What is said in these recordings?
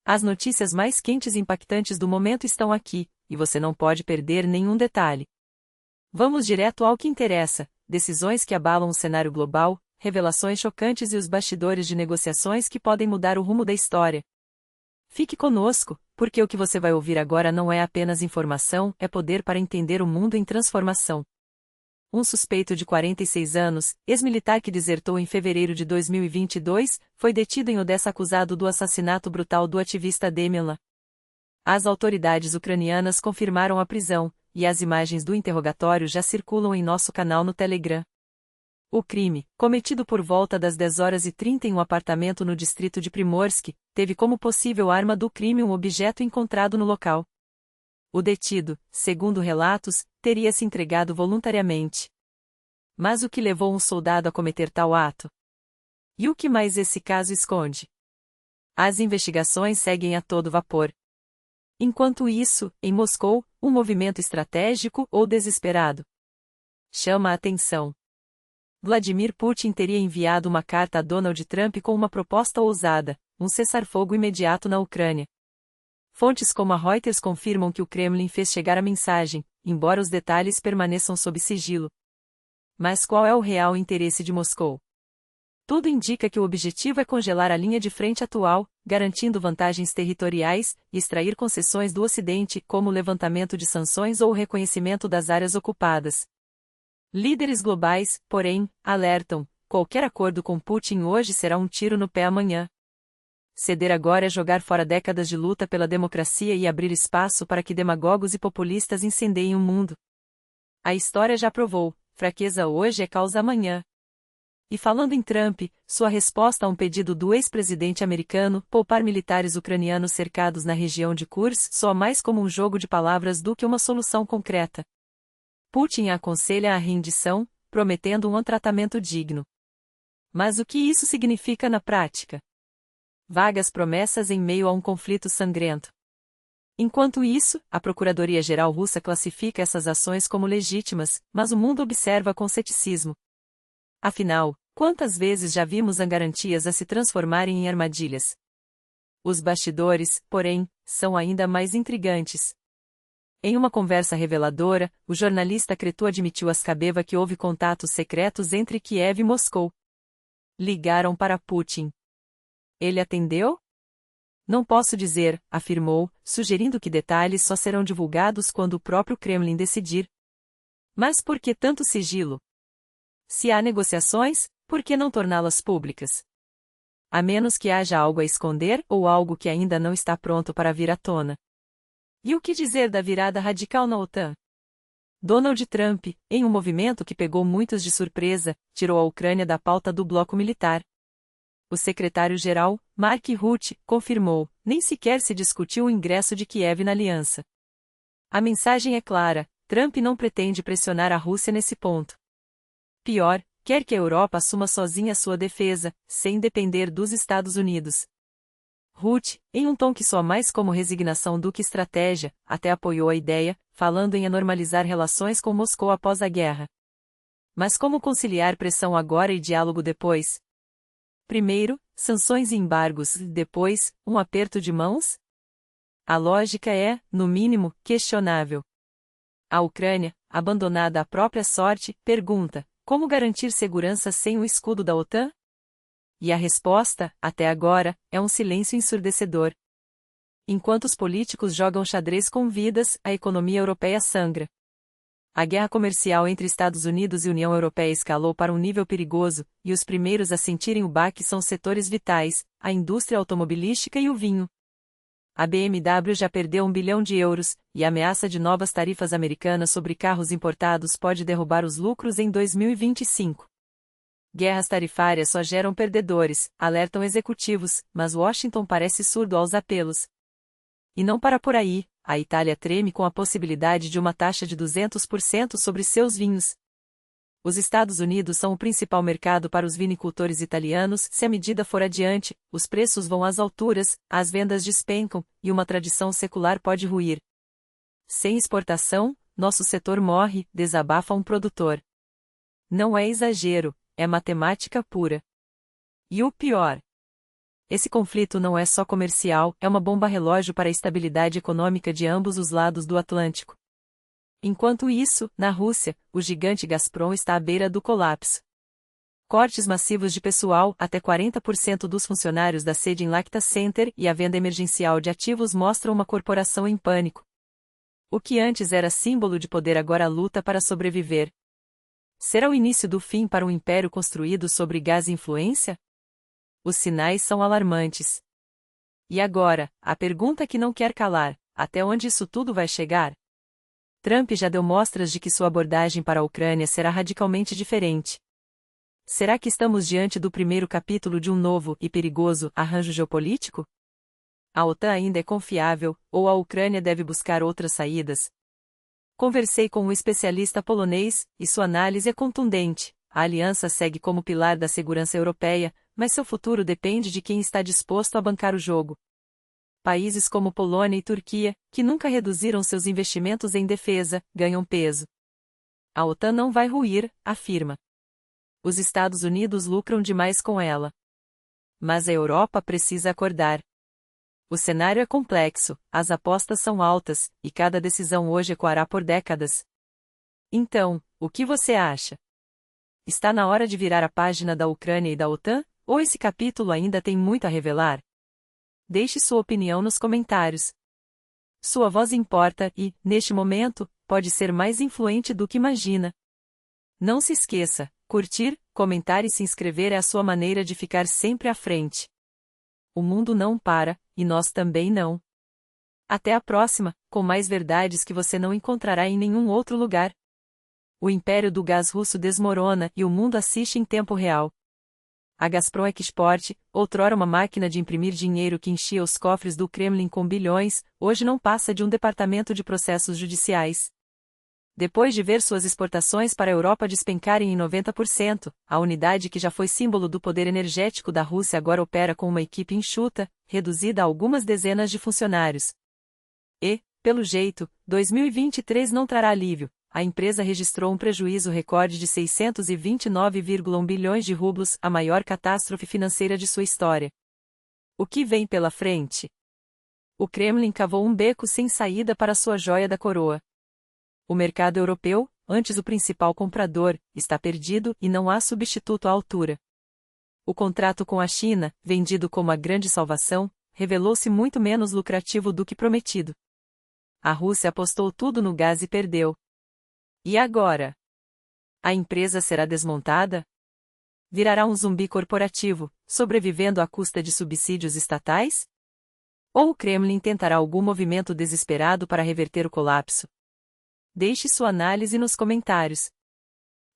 As notícias mais quentes e impactantes do momento estão aqui, e você não pode perder nenhum detalhe. Vamos direto ao que interessa: decisões que abalam o cenário global, revelações chocantes e os bastidores de negociações que podem mudar o rumo da história. Fique conosco, porque o que você vai ouvir agora não é apenas informação, é poder para entender o mundo em transformação. Um suspeito de 46 anos, ex-militar que desertou em fevereiro de 2022, foi detido em Odessa acusado do assassinato brutal do ativista Demian. As autoridades ucranianas confirmaram a prisão, e as imagens do interrogatório já circulam em nosso canal no Telegram. O crime, cometido por volta das 10h30 em um apartamento no distrito de Primorsk, teve como possível arma do crime um objeto encontrado no local. O detido, segundo relatos, teria se entregado voluntariamente. Mas o que levou um soldado a cometer tal ato? E o que mais esse caso esconde? As investigações seguem a todo vapor. Enquanto isso, em Moscou, um movimento estratégico ou desesperado chama a atenção. Vladimir Putin teria enviado uma carta a Donald Trump com uma proposta ousada: um cessar-fogo imediato na Ucrânia. Fontes como a Reuters confirmam que o Kremlin fez chegar a mensagem, embora os detalhes permaneçam sob sigilo. Mas qual é o real interesse de Moscou? Tudo indica que o objetivo é congelar a linha de frente atual, garantindo vantagens territoriais, e extrair concessões do Ocidente, como o levantamento de sanções ou o reconhecimento das áreas ocupadas. Líderes globais, porém, alertam: qualquer acordo com Putin hoje será um tiro no pé amanhã. Ceder agora é jogar fora décadas de luta pela democracia e abrir espaço para que demagogos e populistas incendeiem o mundo. A história já provou: fraqueza hoje é causa amanhã. E falando em Trump, sua resposta a um pedido do ex-presidente americano poupar militares ucranianos cercados na região de Kursk soa mais como um jogo de palavras do que uma solução concreta. Putin aconselha a rendição, prometendo um tratamento digno. Mas o que isso significa na prática? Vagas promessas em meio a um conflito sangrento. Enquanto isso, a Procuradoria-Geral Russa classifica essas ações como legítimas, mas o mundo observa com ceticismo. Afinal, quantas vezes já vimos as garantias a se transformarem em armadilhas? Os bastidores, porém, são ainda mais intrigantes. Em uma conversa reveladora, o jornalista Cretu admitiu a Skabeva que houve contatos secretos entre Kiev e Moscou. Ligaram para Putin. Ele atendeu? Não posso dizer, afirmou, sugerindo que detalhes só serão divulgados quando o próprio Kremlin decidir. Mas por que tanto sigilo? Se há negociações, por que não torná-las públicas? A menos que haja algo a esconder ou algo que ainda não está pronto para vir à tona. E o que dizer da virada radical na OTAN? Donald Trump, em um movimento que pegou muitos de surpresa, tirou a Ucrânia da pauta do bloco militar. O secretário-geral, Mark Rutte, confirmou: nem sequer se discutiu o ingresso de Kiev na aliança. A mensagem é clara: Trump não pretende pressionar a Rússia nesse ponto. Pior, quer que a Europa assuma sozinha sua defesa, sem depender dos Estados Unidos. Rutte, em um tom que soa mais como resignação do que estratégia, até apoiou a ideia, falando em normalizar relações com Moscou após a guerra. Mas como conciliar pressão agora e diálogo depois? Primeiro, sanções e embargos, depois, um aperto de mãos? A lógica é, no mínimo, questionável. A Ucrânia, abandonada à própria sorte, pergunta: como garantir segurança sem o escudo da OTAN? E a resposta, até agora, é um silêncio ensurdecedor. Enquanto os políticos jogam xadrez com vidas, a economia europeia sangra. A guerra comercial entre Estados Unidos e União Europeia escalou para um nível perigoso, e os primeiros a sentirem o baque são setores vitais: a indústria automobilística e o vinho. A BMW já perdeu 1 bilhão de euros, e a ameaça de novas tarifas americanas sobre carros importados pode derrubar os lucros em 2025. Guerras tarifárias só geram perdedores, alertam executivos, mas Washington parece surdo aos apelos. E não para por aí. A Itália treme com a possibilidade de uma taxa de 200% sobre seus vinhos. Os Estados Unidos são o principal mercado para os vinicultores italianos. Se a medida for adiante, os preços vão às alturas, as vendas despencam, e uma tradição secular pode ruir. Sem exportação, nosso setor morre, desabafa um produtor. Não é exagero, é matemática pura. E o pior: Esse conflito não é só comercial, é uma bomba relógio para a estabilidade econômica de ambos os lados do Atlântico. Enquanto isso, na Rússia, o gigante Gazprom está à beira do colapso. Cortes massivos de pessoal, até 40% dos funcionários da sede em Lacta Center e a venda emergencial de ativos mostram uma corporação em pânico. O que antes era símbolo de poder agora luta para sobreviver. Será o início do fim para um império construído sobre gás e influência? Os sinais são alarmantes. E agora, a pergunta que não quer calar: até onde isso tudo vai chegar? Trump já deu mostras de que sua abordagem para a Ucrânia será radicalmente diferente. Será que estamos diante do primeiro capítulo de um novo e perigoso arranjo geopolítico? A OTAN ainda é confiável, ou a Ucrânia deve buscar outras saídas? Conversei com um especialista polonês, e sua análise é contundente. A aliança segue como pilar da segurança europeia, mas seu futuro depende de quem está disposto a bancar o jogo. Países como Polônia e Turquia, que nunca reduziram seus investimentos em defesa, ganham peso. A OTAN não vai ruir, afirma. Os Estados Unidos lucram demais com ela. Mas a Europa precisa acordar. O cenário é complexo, as apostas são altas, e cada decisão hoje ecoará por décadas. Então, o que você acha? Está na hora de virar a página da Ucrânia e da OTAN, ou esse capítulo ainda tem muito a revelar? Deixe sua opinião nos comentários. Sua voz importa e, neste momento, pode ser mais influente do que imagina. Não se esqueça, curtir, comentar e se inscrever é a sua maneira de ficar sempre à frente. O mundo não para, e nós também não. Até a próxima, com mais verdades que você não encontrará em nenhum outro lugar. O império do gás russo desmorona e o mundo assiste em tempo real. A Gazprom Export, outrora uma máquina de imprimir dinheiro que enchia os cofres do Kremlin com bilhões, hoje não passa de um departamento de processos judiciais. Depois de ver suas exportações para a Europa despencarem em 90%, a unidade que já foi símbolo do poder energético da Rússia agora opera com uma equipe enxuta, reduzida a algumas dezenas de funcionários. E, pelo jeito, 2023 não trará alívio. A empresa registrou um prejuízo recorde de 629,1 bilhões de rublos, a maior catástrofe financeira de sua história. O que vem pela frente? O Kremlin cavou um beco sem saída para sua joia da coroa. O mercado europeu, antes o principal comprador, está perdido e não há substituto à altura. O contrato com a China, vendido como a grande salvação, revelou-se muito menos lucrativo do que prometido. A Rússia apostou tudo no gás e perdeu. E agora? A empresa será desmontada? Virará um zumbi corporativo, sobrevivendo à custa de subsídios estatais? Ou o Kremlin tentará algum movimento desesperado para reverter o colapso? Deixe sua análise nos comentários.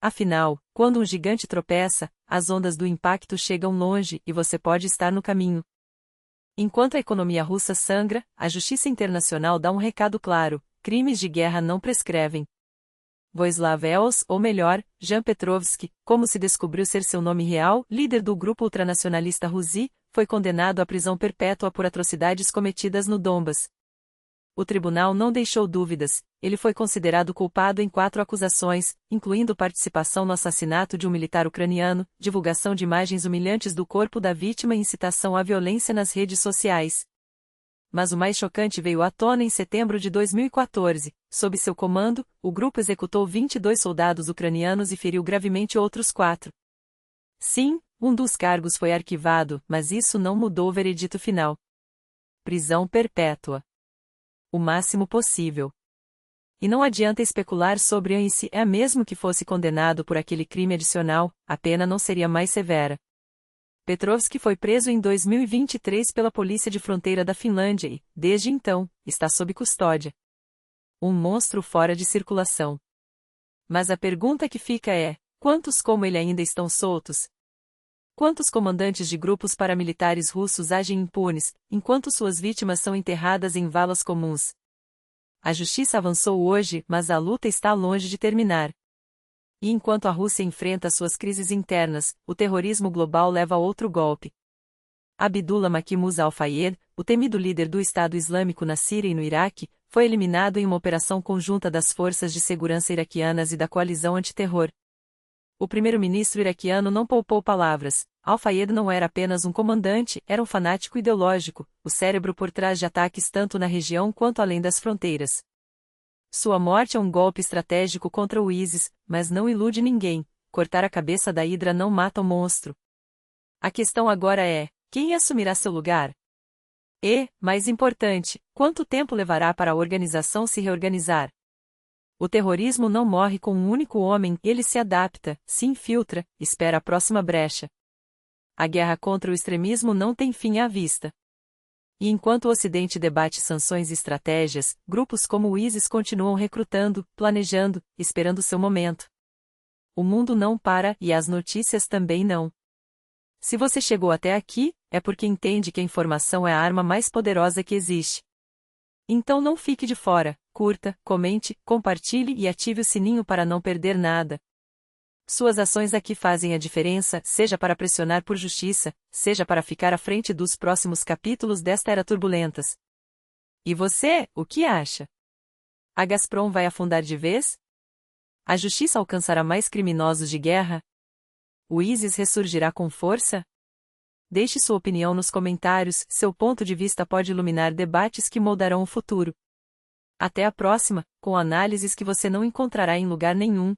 Afinal, quando um gigante tropeça, as ondas do impacto chegam longe e você pode estar no caminho. Enquanto a economia russa sangra, a justiça internacional dá um recado claro: crimes de guerra não prescrevem. Voislav Els, ou melhor, Jean Petrovsky, como se descobriu ser seu nome real, líder do grupo ultranacionalista Rusi, foi condenado à prisão perpétua por atrocidades cometidas no Donbas. O tribunal não deixou dúvidas, ele foi considerado culpado em 4 acusações, incluindo participação no assassinato de um militar ucraniano, divulgação de imagens humilhantes do corpo da vítima e incitação à violência nas redes sociais. Mas o mais chocante veio à tona em setembro de 2014. Sob seu comando, o grupo executou 22 soldados ucranianos e feriu gravemente outros 4. Sim, um dos cargos foi arquivado, mas isso não mudou o veredito final. Prisão perpétua. O máximo possível. E não adianta especular sobre e se é mesmo que fosse condenado por aquele crime adicional, a pena não seria mais severa. Petrovsky foi preso em 2023 pela Polícia de Fronteira da Finlândia e, desde então, está sob custódia. Um monstro fora de circulação. Mas a pergunta que fica é: quantos como ele ainda estão soltos? Quantos comandantes de grupos paramilitares russos agem impunes, enquanto suas vítimas são enterradas em valas comuns? A justiça avançou hoje, mas a luta está longe de terminar. E enquanto a Rússia enfrenta suas crises internas, o terrorismo global leva a outro golpe. Abdullah Mahmoud al-Fayed, o temido líder do Estado Islâmico na Síria e no Iraque, foi eliminado em uma operação conjunta das forças de segurança iraquianas e da coalizão antiterror. O primeiro-ministro iraquiano não poupou palavras. Al-Fayed não era apenas um comandante, era um fanático ideológico, o cérebro por trás de ataques tanto na região quanto além das fronteiras. Sua morte é um golpe estratégico contra o ISIS, mas não ilude ninguém. Cortar a cabeça da hidra não mata o monstro. A questão agora é: quem assumirá seu lugar? E, mais importante, quanto tempo levará para a organização se reorganizar? O terrorismo não morre com um único homem, ele se adapta, se infiltra, espera a próxima brecha. A guerra contra o extremismo não tem fim à vista. E enquanto o Ocidente debate sanções e estratégias, grupos como o ISIS continuam recrutando, planejando, esperando seu momento. O mundo não para e as notícias também não. Se você chegou até aqui, é porque entende que a informação é a arma mais poderosa que existe. Então não fique de fora, curta, comente, compartilhe e ative o sininho para não perder nada. Suas ações aqui fazem a diferença, seja para pressionar por justiça, seja para ficar à frente dos próximos capítulos desta era turbulentas. E você, o que acha? A Gazprom vai afundar de vez? A justiça alcançará mais criminosos de guerra? O ISIS ressurgirá com força? Deixe sua opinião nos comentários, seu ponto de vista pode iluminar debates que moldarão o futuro. Até a próxima, com análises que você não encontrará em lugar nenhum.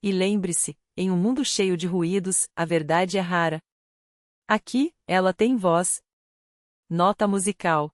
E lembre-se, em um mundo cheio de ruídos, a verdade é rara. Aqui, ela tem voz. Nota musical.